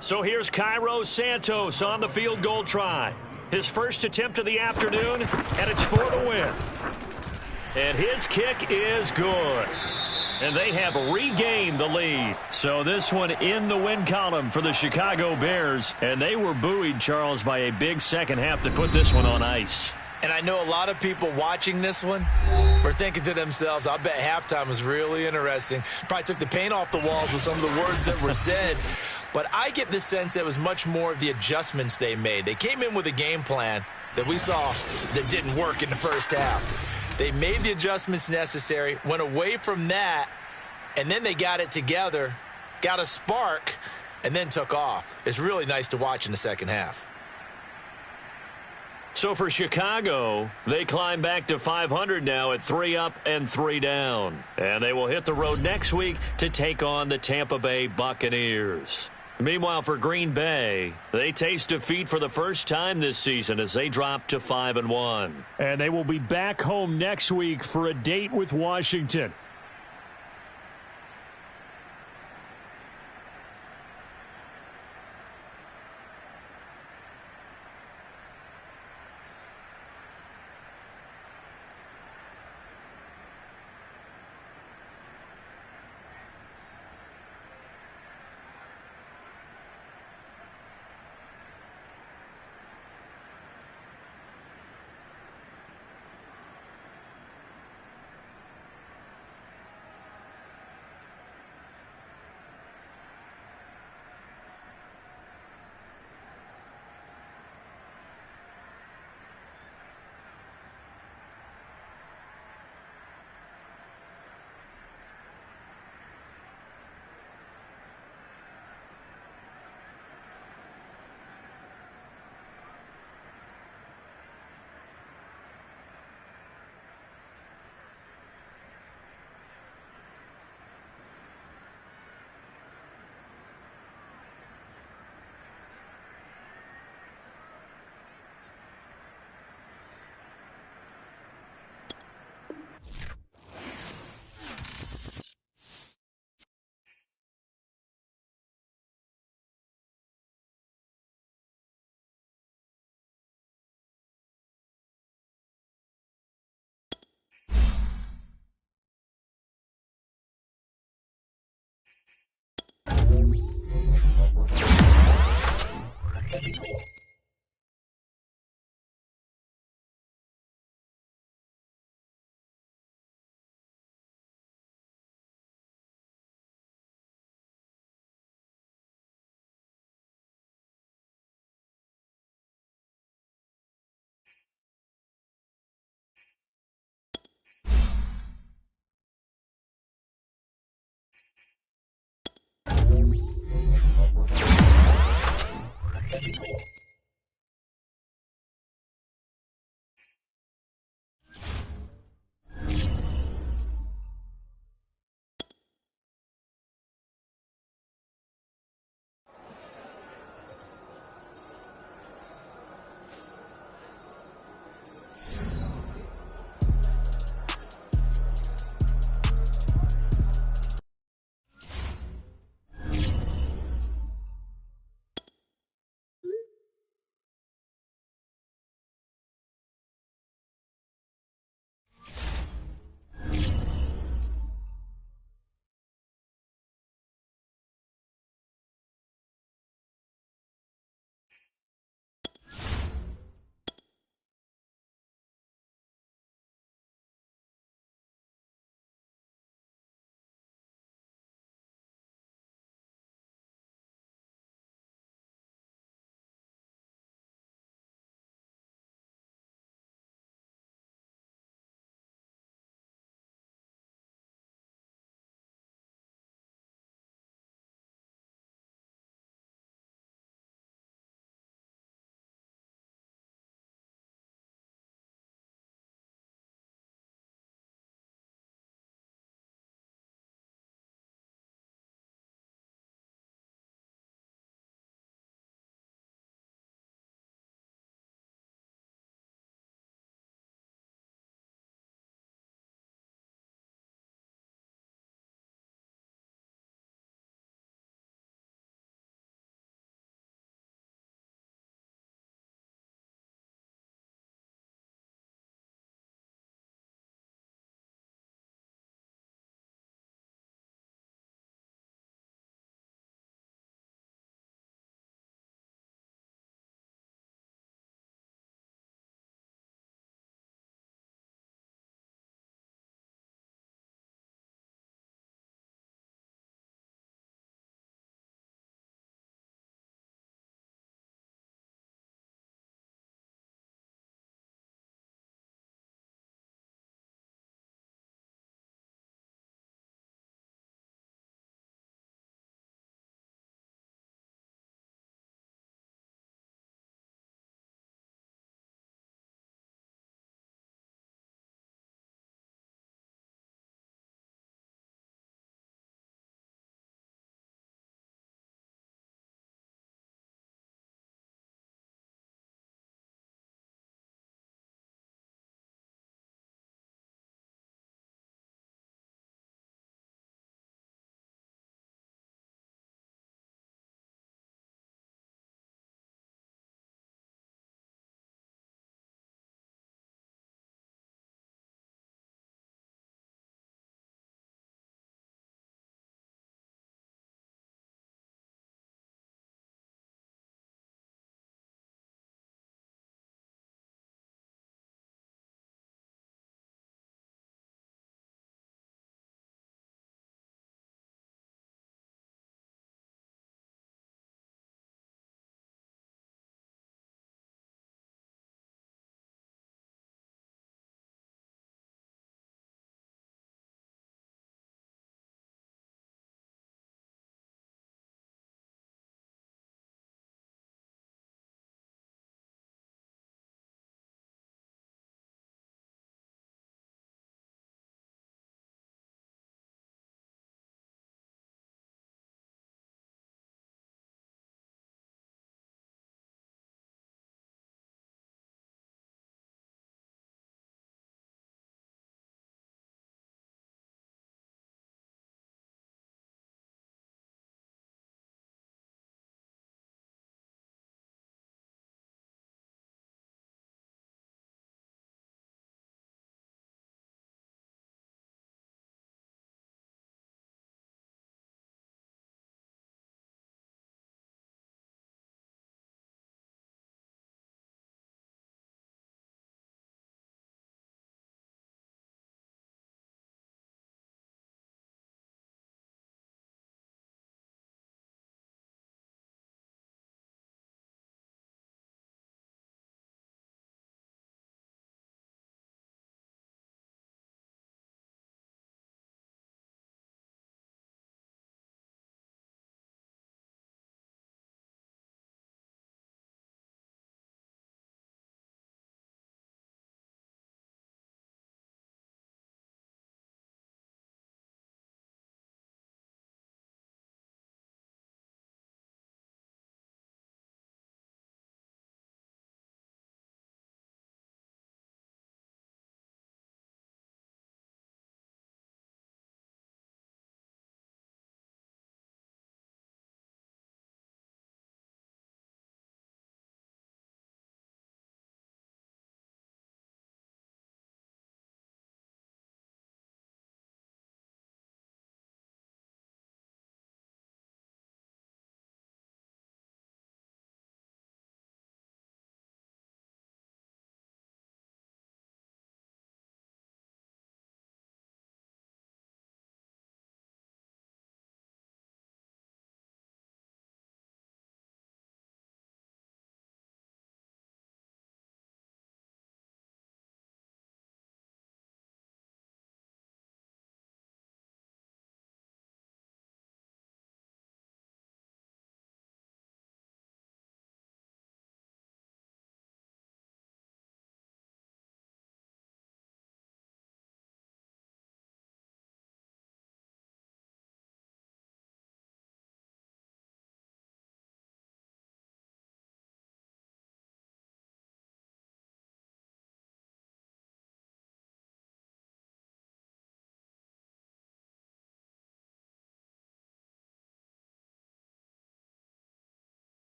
So here's Cairo Santos on the field goal try. His first attempt of the afternoon, and it's for the win. And his kick is good. And they have regained the lead. So this one in the win column for the Chicago Bears. And they were buoyed, Charles, by a big second half to put this one on ice. And I know a lot of people watching this one were thinking to themselves, I bet halftime was really interesting. Probably took the paint off the walls with some of the words that were said. But I get the sense that it was much more of the adjustments they made. They came in with a game plan that we saw that didn't work in the first half. They made the adjustments necessary, went away from that, and then they got it together, got a spark, and then took off. It's really nice to watch in the second half. So for Chicago, they climb back to 500 now at 3 up and 3 down. And they will hit the road next week to take on the Tampa Bay Buccaneers. Meanwhile, for Green Bay, they taste defeat for the first time this season as they drop to 5-1. And they will be back home next week for a date with Washington.